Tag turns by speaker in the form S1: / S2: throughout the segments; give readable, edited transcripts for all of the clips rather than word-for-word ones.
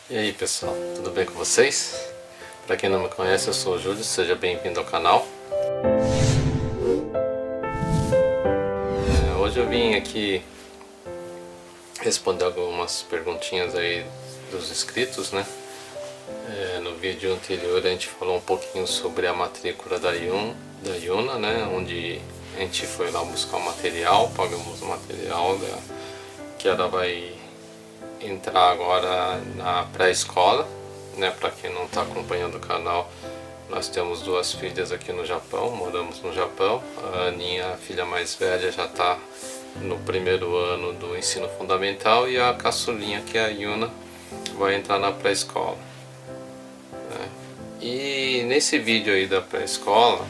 S1: E aí pessoal, tudo bem com vocês? Para quem não me conhece, eu sou o Júlio, seja bem-vindo ao canal. Hoje eu vim aqui responder algumas perguntinhas aí dos inscritos, né? No vídeo anterior a gente falou um pouquinho sobre a matrícula da Yuna, né? Onde a gente foi lá buscar o material, pagamos o material que ela vai entrar agora na pré-escola, né? Para quem não está acompanhando o canal, nós temos duas filhas aqui no Japão, moramos no Japão. A Aninha, a filha mais velha, já está no primeiro ano do ensino fundamental e a caçulinha, que é a Yuna, vai entrar na pré-escola, né? E nesse vídeo aí da pré-escola,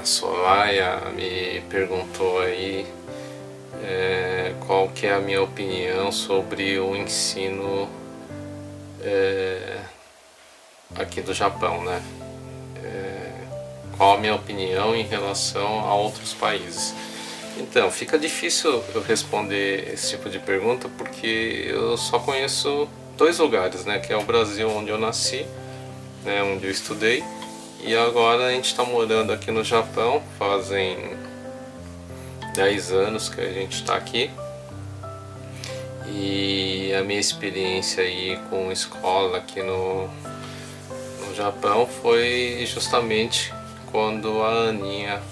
S1: a Soraya me perguntou aí qual que é a minha opinião sobre o ensino aqui do Japão, né? Qual a minha opinião em relação a outros países. Então, fica difícil eu responder esse tipo de pergunta porque eu só conheço dois lugares, né? Que é o Brasil, onde eu nasci, né? Onde eu estudei, e agora a gente está morando aqui no Japão, fazem 10 anos que a gente está aqui. E a minha experiência aí com escola aqui no Japão foi justamente quando a Aninha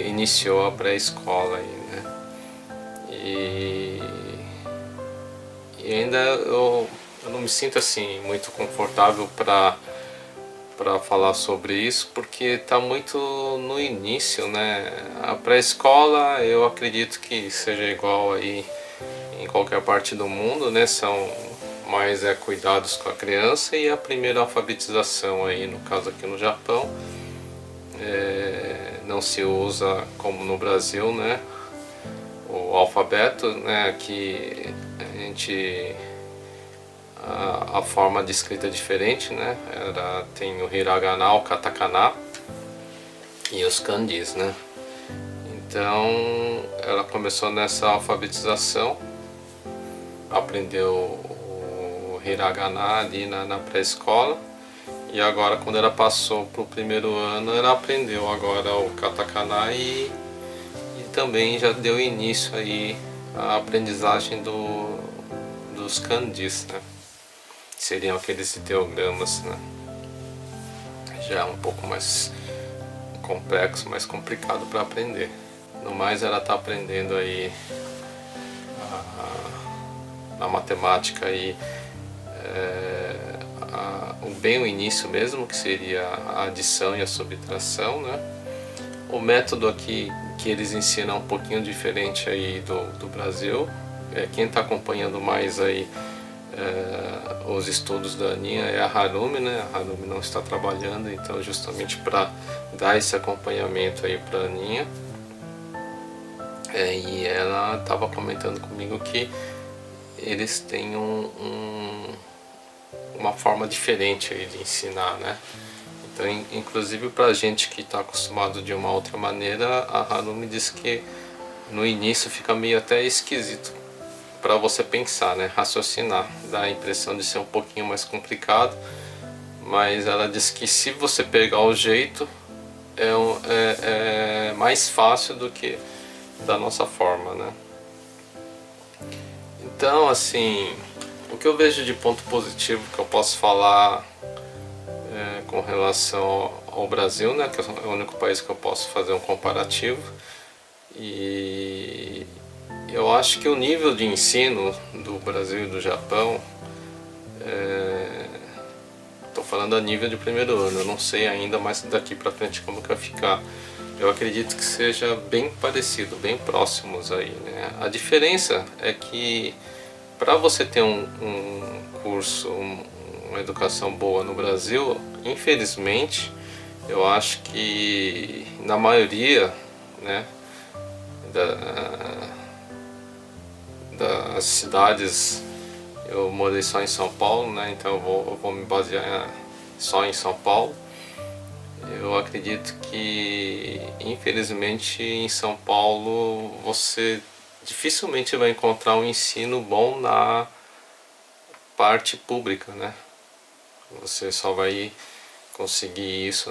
S1: iniciou a pré-escola aí, né? E ainda eu não me sinto assim muito confortável para falar sobre isso, porque está muito no início, né? A pré-escola eu acredito que seja igual aí em qualquer parte do mundo, né? São mais cuidados com a criança, e a primeira alfabetização aí, no caso aqui no Japão, não se usa como no Brasil, né? O alfabeto, né? Aqui a gente a forma de escrita é diferente, né? Tem o hiragana, o katakana e os kanjis, né? Então ela começou nessa alfabetização, aprendeu o hiragana ali na pré-escola, e agora quando ela passou para o primeiro ano, ela aprendeu agora o katakana e também já deu início aí à aprendizagem dos kanjis, né? Seriam aqueles ideogramas, né? Já é um pouco mais complexo, mais complicado para aprender. No mais, ela está aprendendo aí a matemática aí, bem o início mesmo, que seria a adição e a subtração, né? O método aqui que eles ensinam é um pouquinho diferente aí do Brasil. Quem está acompanhando mais aí os estudos da Aninha é a Harumi, né? A Harumi não está trabalhando, então justamente para dar esse acompanhamento aí para a Aninha. E ela estava comentando comigo que eles têm uma forma diferente aí de ensinar, né? Então, inclusive para a gente que está acostumado de uma outra maneira, a Harumi disse que no início fica meio até esquisito para você pensar, né? Raciocinar, dá a impressão de ser um pouquinho mais complicado, mas ela disse que se você pegar o jeito é mais fácil do que da nossa forma, né? Então, assim, o que eu vejo de ponto positivo que eu posso falar com relação ao Brasil, né, que é o único país que eu posso fazer um comparativo, e eu acho que o nível de ensino do Brasil e do Japão, estou falando a nível de primeiro ano, eu não sei ainda mais daqui para frente como que vai ficar. Eu acredito que seja bem parecido, bem próximos aí, né? A diferença é que para você ter um curso, uma educação boa no Brasil, infelizmente, eu acho que na maioria, né, das cidades, eu morei só em São Paulo, né, então eu vou me basear só em São Paulo. Eu acredito que, infelizmente, em São Paulo você dificilmente vai encontrar um ensino bom parte pública, né? Você só vai conseguir isso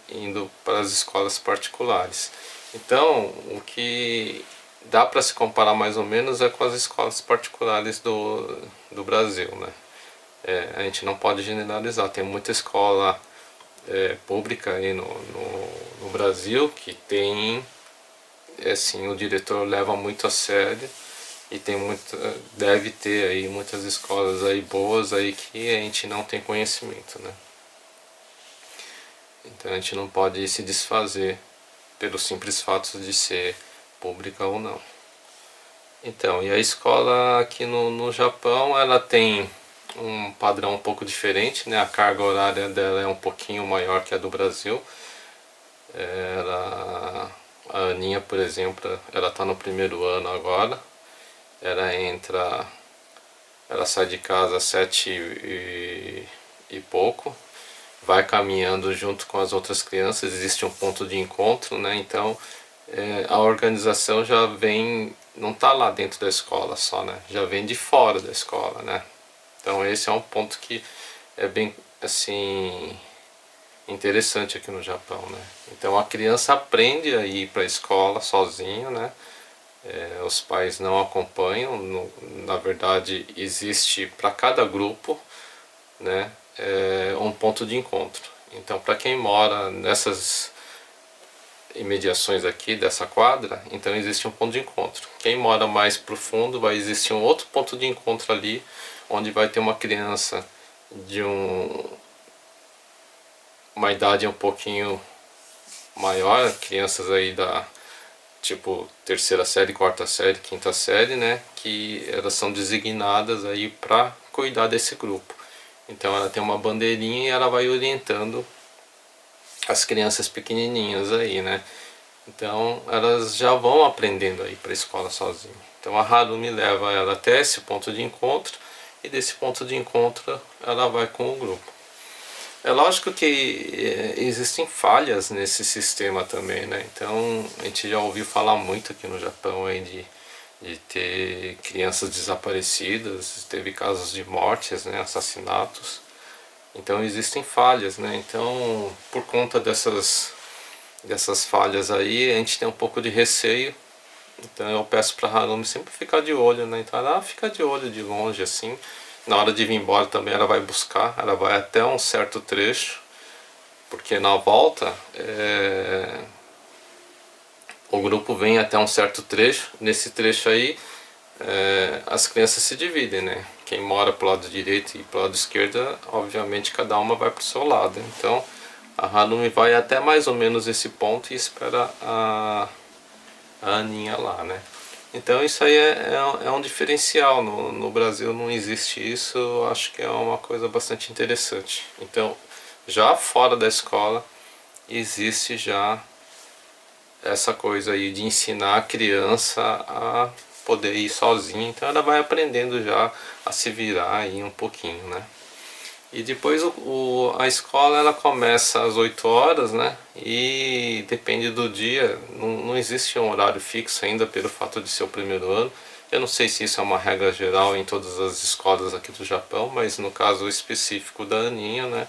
S1: indo para as escolas particulares. Então, o que dá para se comparar mais ou menos é com as escolas particulares do Brasil, né? A gente não pode generalizar, tem muita escola pública aí no Brasil que tem, assim, o diretor leva muito a sério, e tem deve ter aí muitas escolas aí boas aí que a gente não tem conhecimento, né? Então a gente não pode se desfazer pelo simples fato de ser pública ou não. Então, e a escola aqui no Japão, ela tem um padrão um pouco diferente, né? A carga horária dela é um pouquinho maior que a do Brasil. A Aninha, por exemplo, ela está no primeiro ano agora. Ela sai de casa às 7 e pouco, vai caminhando junto com as outras crianças, existe um ponto de encontro, né? Então a organização já vem, não está lá dentro da escola só, né? Já vem de fora da escola, né? Então esse é um ponto que é bem, assim, interessante aqui no Japão, né? Então a criança aprende a ir para a escola sozinho, né? Os pais não acompanham, na verdade existe para cada grupo, né, um ponto de encontro. Então para quem mora nessas imediações aqui dessa quadra, então existe um ponto de encontro. Quem mora mais profundo, vai existir um outro ponto de encontro ali, onde vai ter uma criança de uma idade um pouquinho maior, crianças aí da tipo terceira série, quarta série, quinta série, né, que elas são designadas aí para cuidar desse grupo. Então ela tem uma bandeirinha e ela vai orientando as crianças pequenininhas aí, né. Então elas já vão aprendendo aí para a escola sozinha. Então a Harumi leva ela até esse ponto de encontro, e desse ponto de encontro ela vai com o grupo. É lógico que existem falhas nesse sistema também, né? Então a gente já ouviu falar muito aqui no Japão aí de ter crianças desaparecidas, teve casos de mortes, né? Assassinatos. Então existem falhas, né? Então por conta dessas falhas aí, a gente tem um pouco de receio. Então eu peço para a Harumi sempre ficar de olho, né? Então ela fica de olho de longe assim. Na hora de vir embora também ela vai buscar, ela vai até um certo trecho, porque na volta o grupo vem até um certo trecho. Nesse trecho aí as crianças se dividem, né? Quem mora pro lado direito e pro lado esquerdo, obviamente cada uma vai pro seu lado. Então a Harumi vai até mais ou menos esse ponto e espera a Aninha lá, né? Então isso aí é um diferencial. No Brasil não existe isso, eu acho que é uma coisa bastante interessante. Então já fora da escola existe já essa coisa aí de ensinar a criança a poder ir sozinha. Então ela vai aprendendo já a se virar aí um pouquinho, né? E depois a escola ela começa às 8 horas, né? E depende do dia, não existe um horário fixo ainda pelo fato de ser o primeiro ano. Eu não sei se isso é uma regra geral em todas as escolas aqui do Japão, mas no caso específico da Aninha, né?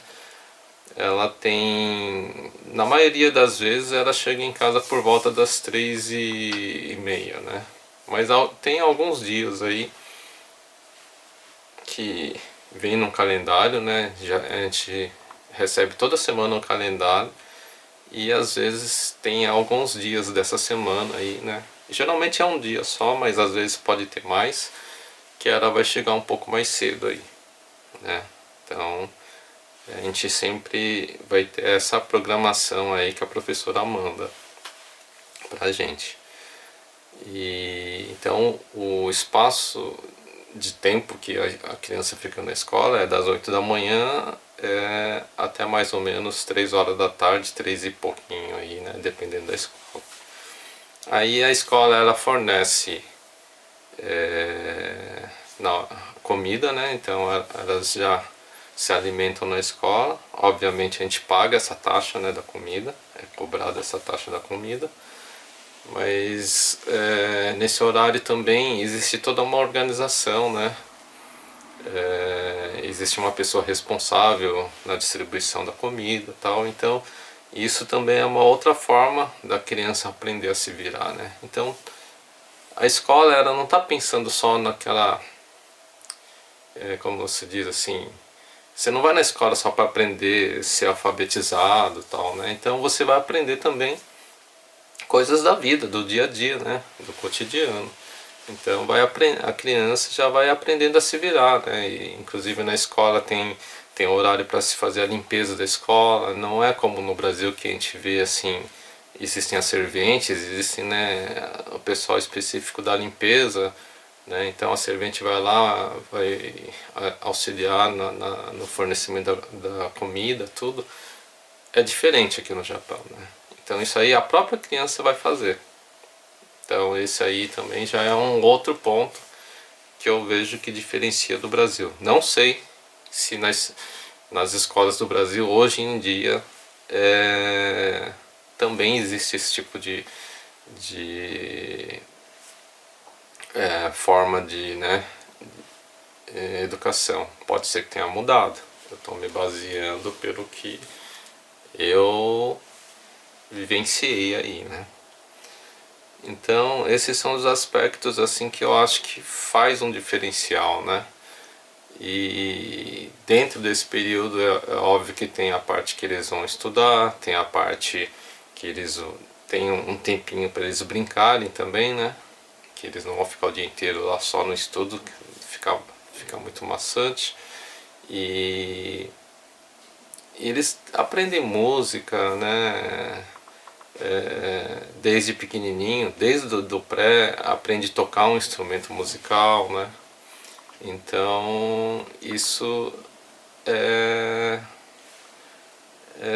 S1: Ela tem, na maioria das vezes, ela chega em casa por volta das 3h30, né? Mas tem alguns dias aí que vem num calendário, né? A gente recebe toda semana um calendário, e às vezes tem alguns dias dessa semana aí, né? Geralmente é um dia só, mas às vezes pode ter mais, que ela vai chegar um pouco mais cedo aí, né? Então a gente sempre vai ter essa programação aí que a professora manda pra gente. E então o espaço de tempo que a criança fica na escola é das 8 da manhã até mais ou menos 3 horas da tarde, 3 e pouquinho aí, né, dependendo da escola. Aí a escola ela fornece comida, né, então elas já se alimentam na escola. Obviamente a gente paga essa taxa, né, da comida, é cobrada essa taxa da comida. Mas nesse horário também existe toda uma organização, né? existe uma pessoa responsável na distribuição da comida e tal. Então isso também é uma outra forma da criança aprender a se virar, né? Então a escola, ela não está pensando só naquela, como se diz assim, você não vai na escola só para aprender a ser alfabetizado e tal, né? Então você vai aprender também coisas da vida, do dia a dia, né? Do cotidiano. Então a criança já vai aprendendo a se virar, né? E, inclusive na escola tem horário para se fazer a limpeza da escola. Não é como no Brasil que a gente vê assim, existem as serventes, existem, né, o pessoal específico da limpeza, né? Então a servente vai lá, vai auxiliar no fornecimento da comida, tudo. É diferente aqui no Japão, né? Então isso aí a própria criança vai fazer. Então esse aí também já é um outro ponto que eu vejo que diferencia do Brasil. Não sei se nas escolas do Brasil hoje em dia também existe esse tipo de forma de, né, educação. Pode ser que tenha mudado. Eu estou me baseando pelo que eu vivenciei aí, né? Então esses são os aspectos assim que eu acho que faz um diferencial, né? E dentro desse período é óbvio que tem a parte que eles vão estudar, tem a parte que eles têm um tempinho para eles brincarem também, né? Que eles não vão ficar o dia inteiro lá só no estudo, fica muito maçante. E eles aprendem música, né? Desde pequenininho, desde do pré, aprende a tocar um instrumento musical, né? Então isso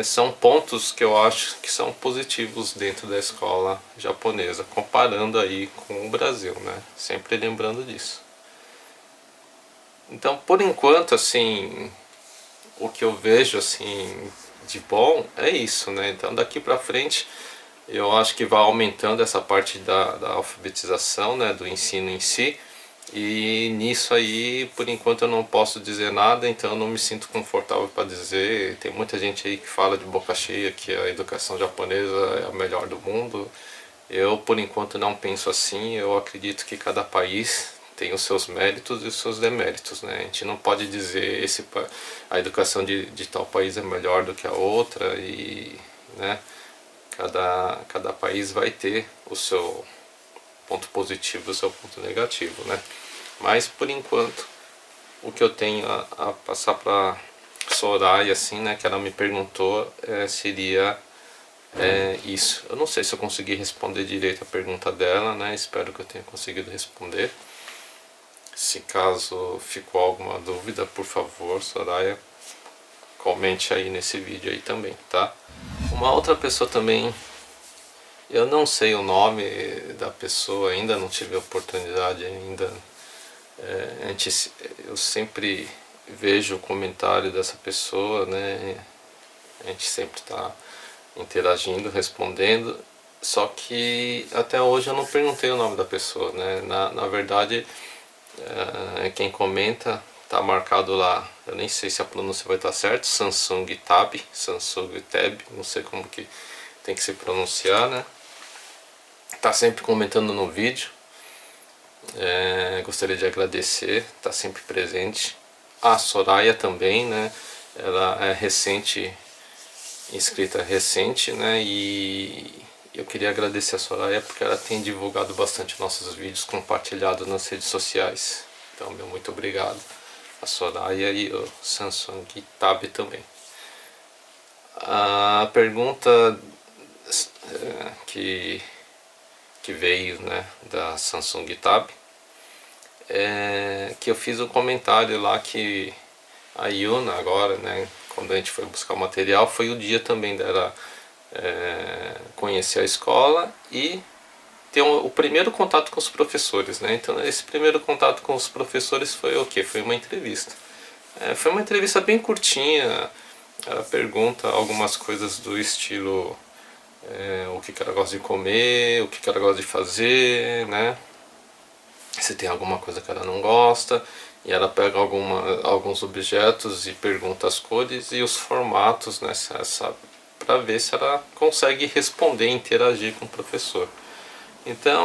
S1: são pontos que eu acho que são positivos dentro da escola japonesa, comparando aí com o Brasil, né? Sempre lembrando disso. Então, por enquanto, assim, o que eu vejo assim de bom é isso, né? Então, daqui para frente, eu acho que vai aumentando essa parte da alfabetização, né? Do ensino em si. E nisso aí, por enquanto eu não posso dizer nada, então eu não me sinto confortável para dizer. Tem muita gente aí que fala de boca cheia que a educação japonesa é a melhor do mundo. Eu, por enquanto, não penso assim. Eu acredito que cada país tem os seus méritos e os seus deméritos, né? A gente não pode dizer a educação de tal país é melhor do que a outra e, né? Cada país vai ter o seu ponto positivo e o seu ponto negativo, né? Mas por enquanto o que eu tenho a passar para Soraya, assim, né, que ela me perguntou, seria isso. Eu não sei se eu consegui responder direito a pergunta dela, né? Espero que eu tenha conseguido responder. Se caso ficou alguma dúvida, por favor, Soraya, comente aí nesse vídeo aí também, tá? Uma outra pessoa também, eu não sei o nome da pessoa ainda, não tive a oportunidade ainda. Eu sempre vejo o comentário dessa pessoa, né? A gente sempre está interagindo, respondendo, só que até hoje eu não perguntei o nome da pessoa, né? Na verdade, quem comenta tá marcado lá, eu nem sei se a pronúncia vai estar certa, Samsung Tab, Samsung Tab, não sei como que tem que se pronunciar, né? Tá sempre comentando no vídeo. Gostaria de agradecer, está sempre presente. A Soraya também, né? Ela é recente, inscrita recente, né? E eu queria agradecer a Soraya porque ela tem divulgado bastante nossos vídeos, compartilhado nas redes sociais. Então, meu muito obrigado a Soraya e o Samsung Tab também. A pergunta que veio, né, da Samsung Tab, que eu fiz um comentário lá que a Yuna agora, né, quando a gente foi buscar o material, foi o dia também dela conhecer a escola e ter o primeiro contato com os professores, né? Então esse primeiro contato com os professores foi o quê? Foi uma entrevista. Foi uma entrevista bem curtinha. Ela pergunta algumas coisas do estilo o que ela gosta de comer, o que ela gosta de fazer, né? se tem alguma coisa que ela não gosta, e ela pega alguns objetos e pergunta as cores e os formatos, né, para ver se ela consegue responder e interagir com o professor. Então,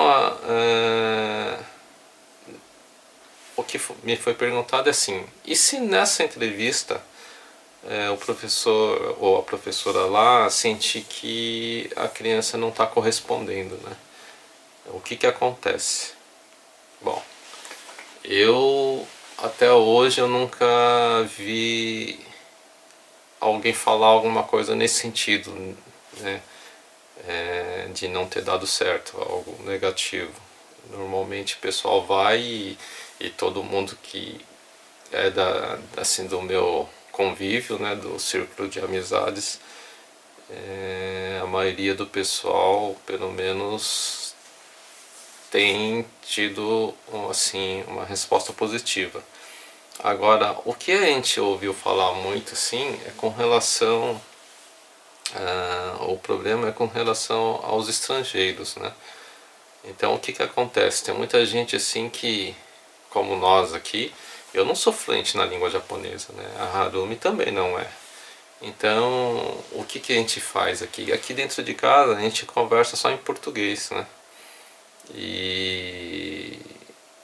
S1: o que me foi perguntado é assim: e se nessa entrevista o professor ou a professora lá sentir que a criança não está correspondendo, né? O que acontece? Bom, eu até hoje eu nunca vi alguém falar alguma coisa nesse sentido, né? De não ter dado certo, algo negativo. Normalmente o pessoal vai e todo mundo que é assim, do meu convívio, né, do círculo de amizades, a maioria do pessoal, pelo menos, tem tido assim uma resposta positiva. Agora, o que a gente ouviu falar muito assim é com relação o problema é com relação aos estrangeiros, né? Então, o que acontece? Tem muita gente assim que, como nós aqui, eu não sou fluente na língua japonesa, né? A Harumi também não é. Então, o que a gente faz aqui? Aqui dentro de casa a gente conversa só em português, né? E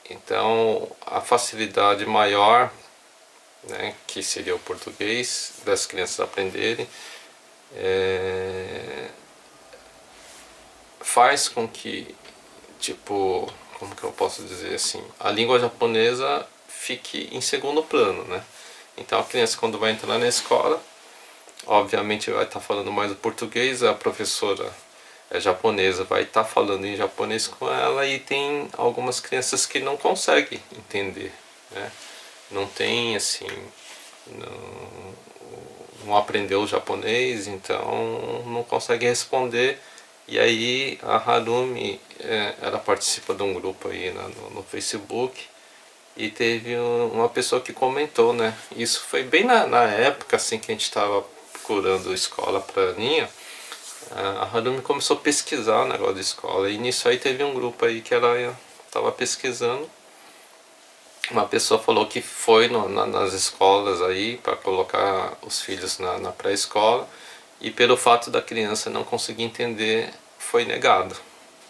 S1: então a facilidade maior, né, que seria o português, das crianças aprenderem, faz com que, tipo, como que eu posso dizer assim, a língua japonesa fique em segundo plano, né? Então a criança, quando vai entrar na escola, obviamente vai estar falando mais o português, a professora japonesa vai estar falando em japonês com ela, e tem algumas crianças que não conseguem entender, né? Não tem assim, não aprendeu japonês, então não consegue responder. E aí a Harumi, ela participa de um grupo aí no Facebook, e teve uma pessoa que comentou, né? Isso foi bem na época assim que a gente estava procurando escola para a Aninha. A Harumi começou a pesquisar o negócio de escola, e nisso aí teve um grupo aí que ela estava pesquisando. Uma pessoa falou que foi nas escolas aí para colocar os filhos na pré-escola, e pelo fato da criança não conseguir entender, foi negado,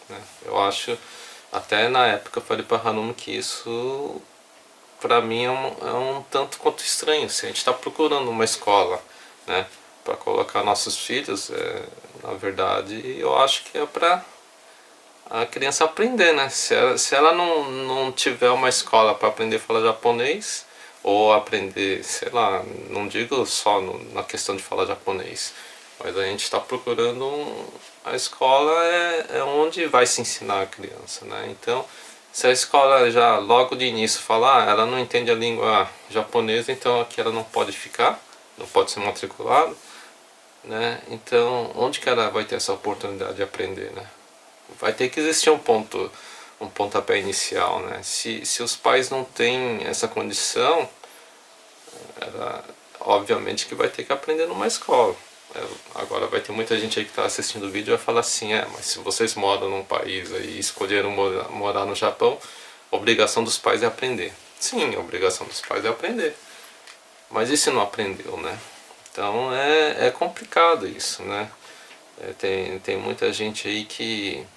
S1: né? Eu acho, até na época eu falei para a Harumi que isso para mim é um tanto quanto estranho. Se a gente está procurando uma escola, né, para colocar nossos filhos, na verdade eu acho que é para a criança aprender, né? Se ela não tiver uma escola para aprender a falar japonês, ou aprender, sei lá, não digo só na questão de falar japonês, mas a gente está procurando a escola é onde vai se ensinar a criança, né? Então, se a escola já logo de início falar, ela não entende a língua japonesa, então aqui ela não pode ficar, não pode ser matriculada, né? Então, onde que ela vai ter essa oportunidade de aprender, né? Vai ter que existir um pontapé inicial, né? Se os pais não têm essa condição, obviamente que vai ter que aprender numa escola. Agora vai ter muita gente aí que está assistindo o vídeo e vai falar assim: mas se vocês moram num país aí e escolheram morar no Japão, a obrigação dos pais é aprender. Sim, a obrigação dos pais é aprender. Mas e se não aprendeu, né? Então é complicado isso, né? Tem muita gente aí que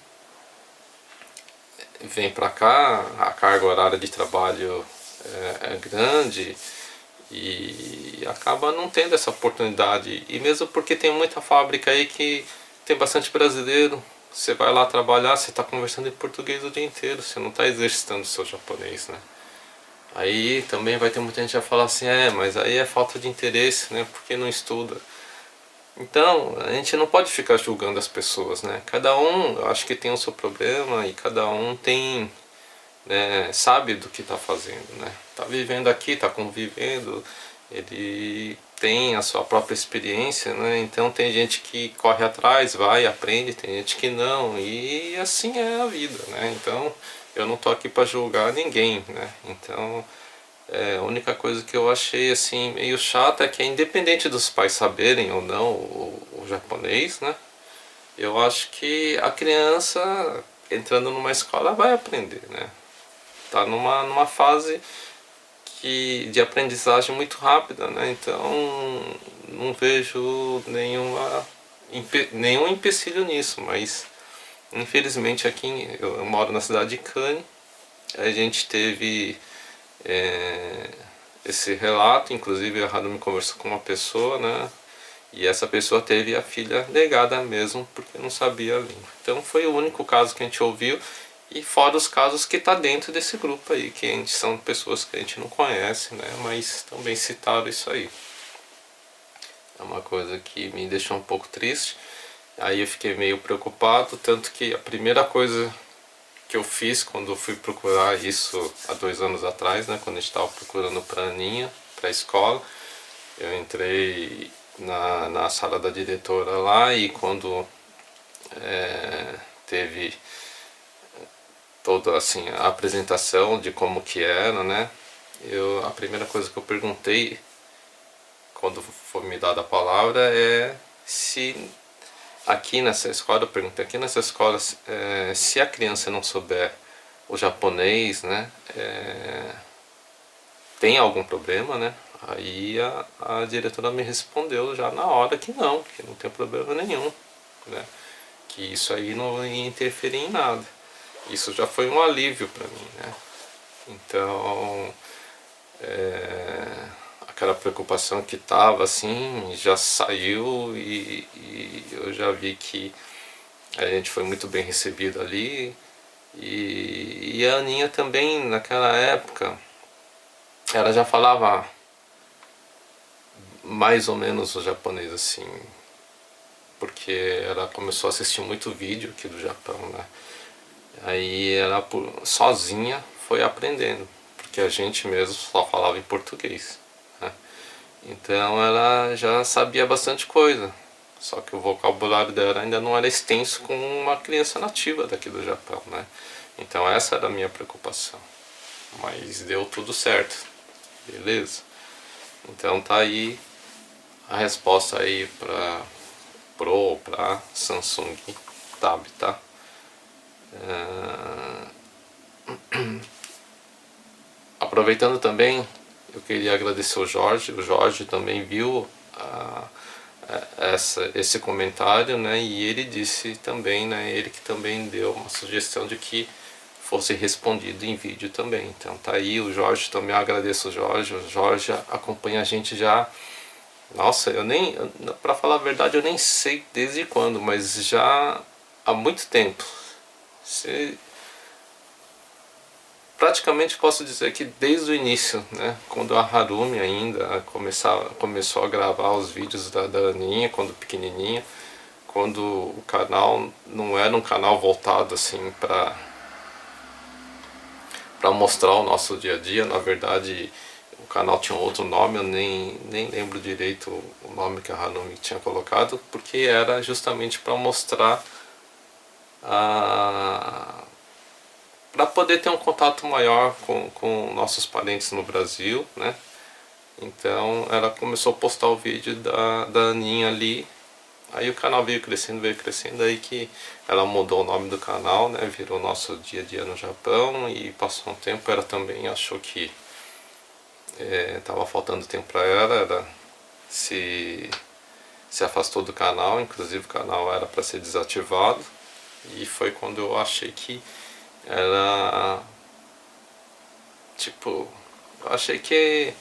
S1: vem para cá, a carga horária de trabalho é grande, e acaba não tendo essa oportunidade. E mesmo porque tem muita fábrica aí que tem bastante brasileiro, você vai lá trabalhar, você está conversando em português o dia inteiro, você não está exercitando o seu japonês, né? Aí também vai ter muita gente que vai falar assim: mas aí é falta de interesse, né? Porque não estuda. Então, a gente não pode ficar julgando as pessoas, né? Cada um, eu acho que tem o seu problema, e cada um tem, né, sabe do que está fazendo, né? Tá vivendo aqui, está convivendo, ele tem a sua própria experiência, né? Então tem gente que corre atrás, vai, aprende, tem gente que não, e assim é a vida, né? Então eu não tô aqui para julgar ninguém, né? Então a única coisa que eu achei assim meio chata é que, independente dos pais saberem ou não o japonês, né? Eu acho que a criança entrando numa escola vai aprender, né? tá numa fase de aprendizagem muito rápida, né? Então não vejo nenhum empecilho nisso, mas infelizmente aqui eu moro na cidade de Cannes, a gente teve esse relato, inclusive a Harume conversou com uma pessoa, né? E essa pessoa teve a filha negada mesmo, porque não sabia a língua. Então foi o único caso que a gente ouviu, e fora os casos que está dentro desse grupo aí, que são pessoas que a gente não conhece, né? Mas também citaram isso aí. É uma coisa que me deixou um pouco triste. Aí eu fiquei meio preocupado, tanto que a primeira coisa que eu fiz quando eu fui procurar isso há 2 anos atrás, né, quando a gente estava procurando para a Aninha, para a escola, eu entrei na sala da diretora lá, e quando teve toda assim a apresentação de como que era, né, a primeira coisa que eu perguntei quando foi me dada a palavra é se aqui nessa escola, eu perguntei aqui nessa escola, se a criança não souber o japonês, né, tem algum problema, né? Aí a diretora me respondeu já na hora que não tem problema nenhum, né? Que isso aí não ia interferir em nada. Isso já foi um alívio para mim, né? Então, aquela preocupação que tava assim já saiu, e eu já vi que a gente foi muito bem recebido ali, e a Aninha também naquela época ela já falava mais ou menos o japonês assim, porque ela começou a assistir muito vídeo aqui do Japão, né? Aí ela sozinha foi aprendendo, porque a gente mesmo só falava em português, né? Então ela já sabia bastante coisa, só que o vocabulário dela ainda não era extenso como uma criança nativa daqui do Japão, né? Então essa era a minha preocupação, mas deu tudo certo, beleza? Então tá aí a resposta aí para Pro, para Samsung Tab, tá? Aproveitando também, eu queria agradecer o Jorge também viu esse comentário, né, e ele disse também, né, ele que também deu uma sugestão de que fosse respondido em vídeo também. Então tá aí o Jorge, também agradeço o Jorge acompanha a gente já, nossa, para falar a verdade, eu nem sei desde quando, mas já há muito tempo. Praticamente posso dizer que desde o início, né, quando a Harume ainda começou a gravar os vídeos da Aninha, quando pequenininha, quando o canal não era um canal voltado assim para mostrar o nosso dia a dia. Na verdade o canal tinha outro nome, eu nem lembro direito o nome que a Harume tinha colocado, porque era justamente para mostrar para poder ter um contato maior com nossos parentes no Brasil, né? Então ela começou a postar o vídeo da Aninha ali, aí o canal veio crescendo, aí que ela mudou o nome do canal, né? Virou Nosso Dia a Dia no Japão, e passou um tempo, ela também achou que estava faltando tempo para ela se afastou do canal, inclusive o canal era para ser desativado, e foi quando eu achei que ela, tipo, eu achei que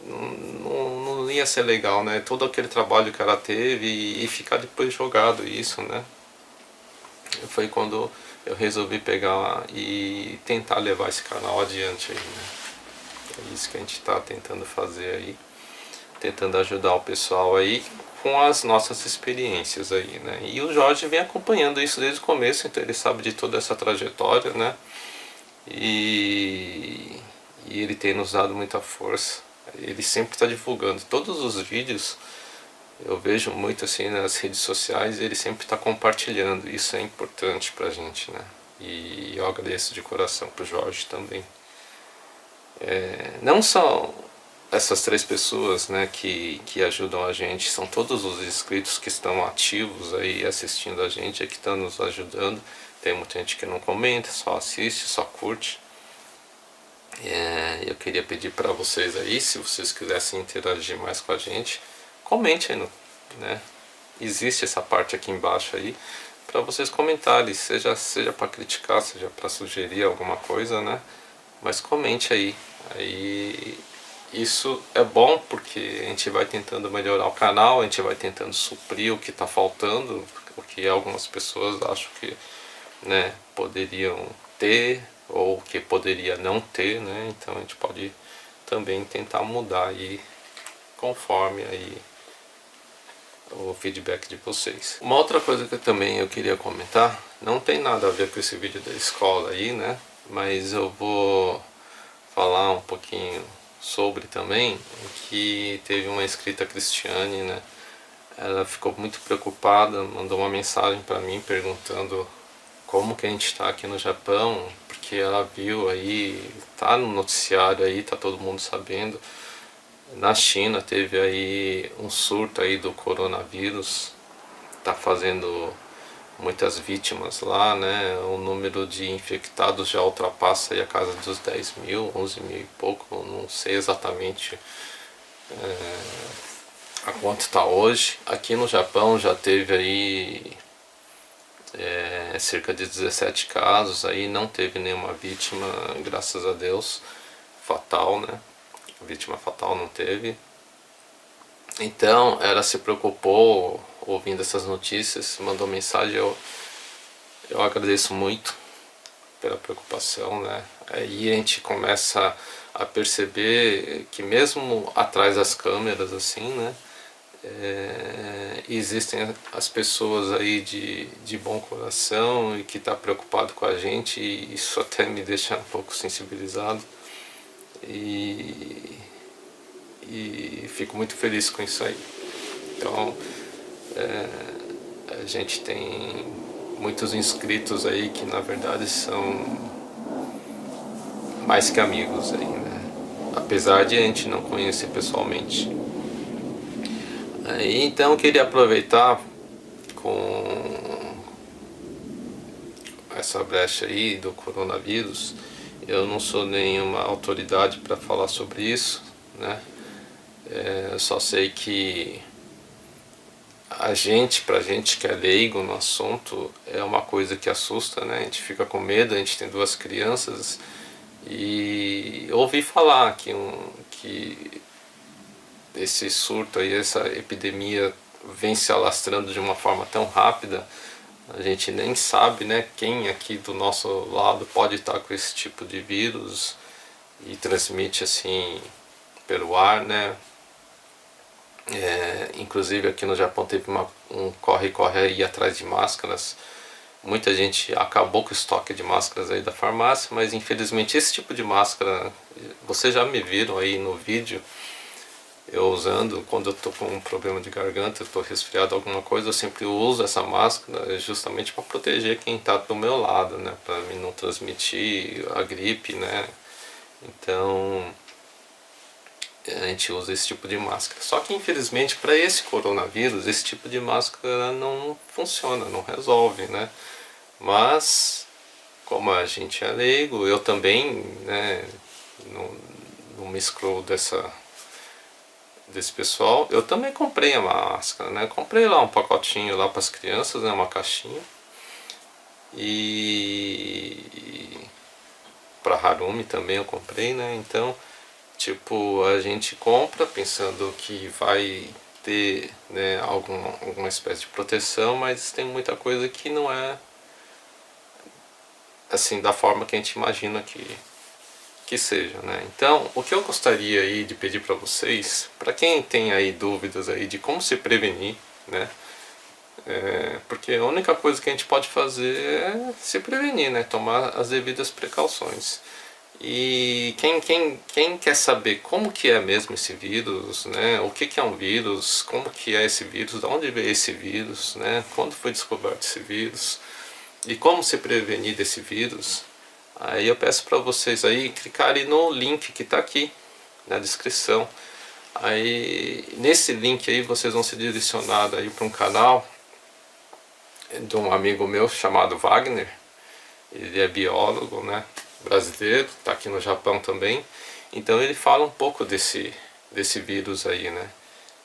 S1: não ia ser legal, né? Todo aquele trabalho que ela teve e ficar depois jogado isso, né? Foi quando eu resolvi pegar e tentar levar esse canal adiante aí, né? É isso que a gente está tentando fazer aí, tentando ajudar o pessoal aí com as nossas experiências aí, né? E o Jorge vem acompanhando isso desde o começo, então ele sabe de toda essa trajetória, né? E ele tem nos dado muita força. Ele sempre está divulgando todos os vídeos. Eu vejo muito assim nas redes sociais, ele sempre está compartilhando. Isso é importante pra gente, né? E eu agradeço de coração pro Jorge também. Não só essas 3 pessoas, né, que ajudam a gente, são todos os inscritos que estão ativos aí assistindo a gente, que estão nos ajudando. Tem muita gente que não comenta, só assiste, só curte. Eu queria pedir para vocês aí, se vocês quisessem interagir mais com a gente, comente aí, né? Existe essa parte aqui embaixo aí para vocês comentarem, seja para criticar, seja para sugerir alguma coisa, né? Mas comente aí. Aí isso é bom porque a gente vai tentando melhorar o canal, a gente vai tentando suprir o que está faltando, o que algumas pessoas acham que, né, poderiam ter ou que poderia não ter, né? Então a gente pode também tentar mudar aí conforme aí o feedback de vocês. Uma outra coisa que também eu queria comentar, não tem nada a ver com esse vídeo da escola aí, né? Mas eu vou falar um pouquinho sobre também, que teve uma inscrita Cristiane, né? Ela ficou muito preocupada, mandou uma mensagem para mim perguntando como que a gente está aqui no Japão, porque ela viu aí, tá no noticiário aí, tá todo mundo sabendo. Na China teve aí um surto aí do coronavírus, tá fazendo muitas vítimas lá, né? O número de infectados já ultrapassa aí a casa dos 10 mil, 11 mil e pouco, não sei exatamente a quanto está hoje. Aqui no Japão já teve aí cerca de 17 casos, aí não teve nenhuma vítima, graças a Deus, fatal, né? Vítima fatal não teve. Então ela se preocupou ouvindo essas notícias, mandou mensagem, eu agradeço muito pela preocupação, né? Aí a gente começa a perceber que mesmo atrás das câmeras, assim, né? Existem as pessoas aí de bom coração e que tá preocupado com a gente, e isso até me deixa um pouco sensibilizado e fico muito feliz com isso aí. Então a gente tem muitos inscritos aí que na verdade são mais que amigos aí, né? Apesar de a gente não conhecer pessoalmente. Aí, então eu queria aproveitar com essa brecha aí do coronavírus. Eu não sou nenhuma autoridade para falar sobre isso, né? Eu só sei que pra gente que é leigo no assunto, é uma coisa que assusta, né? A gente fica com medo, a gente tem duas crianças e ouvi falar que esse surto aí, essa epidemia vem se alastrando de uma forma tão rápida, a gente nem sabe, né, quem aqui do nosso lado pode estar com esse tipo de vírus e transmite assim pelo ar, né? Inclusive aqui no Japão teve um corre-corre aí atrás de máscaras. Muita gente acabou com o estoque de máscaras aí da farmácia, mas infelizmente esse tipo de máscara, vocês já me viram aí no vídeo, eu usando, quando eu tô com um problema de garganta, eu tô resfriado, alguma coisa, eu sempre uso essa máscara justamente para proteger quem tá do meu lado, né? Para mim não transmitir a gripe, né? Então a gente usa esse tipo de máscara. Só que infelizmente para esse coronavírus, esse tipo de máscara não funciona, não resolve, né? Mas como a gente é leigo, eu também, né, não me excluo desse pessoal, eu também comprei a máscara, né? Comprei lá um pacotinho lá para as crianças, né, uma caixinha. E para Harumi também eu comprei, né? Então, tipo, a gente compra pensando que vai ter, né, alguma espécie de proteção, mas tem muita coisa que não é assim da forma que a gente imagina que seja, né? Então, o que eu gostaria aí de pedir para vocês, para quem tem aí dúvidas aí de como se prevenir, né? Porque a única coisa que a gente pode fazer é se prevenir, né? Tomar as devidas precauções. E quem quer saber como que é mesmo esse vírus, né? O que é um vírus, como que é esse vírus, de onde veio esse vírus, né? Quando foi descoberto esse vírus e como se prevenir desse vírus, aí eu peço para vocês aí clicarem no link que está aqui na descrição. Aí nesse link aí vocês vão ser direcionados aí para um canal de um amigo meu chamado Wagner. Ele é biólogo, né? brasileiro, está aqui no Japão também. Então ele fala um pouco desse vírus aí, né?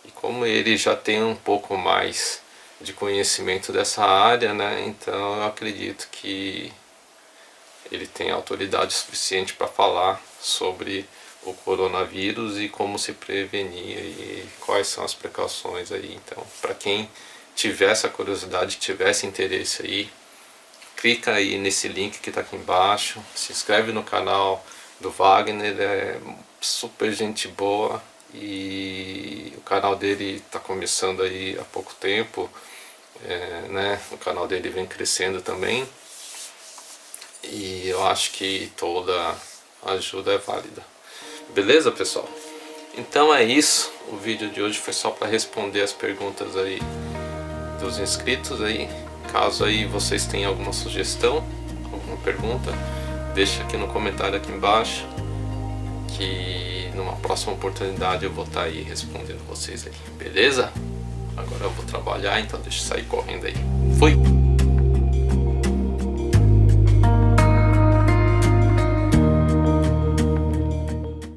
S1: E como ele já tem um pouco mais de conhecimento dessa área, né? Então eu acredito que ele tem autoridade suficiente para falar sobre o coronavírus e como se prevenir e quais são as precauções aí. Então, para quem tiver essa curiosidade, tivesse interesse aí, clica aí nesse link que está aqui embaixo, se inscreve no canal do Wagner, é super gente boa e o canal dele está começando aí há pouco tempo, né? O canal dele vem crescendo também e eu acho que toda ajuda é válida. Beleza, pessoal? Então é isso, o vídeo de hoje foi só para responder as perguntas aí dos inscritos aí. Caso aí vocês tenham alguma sugestão, alguma pergunta, deixa aqui no comentário aqui embaixo, que numa próxima oportunidade eu vou estar aí respondendo vocês aí, beleza? Agora eu vou trabalhar, então deixa eu sair correndo aí. Fui!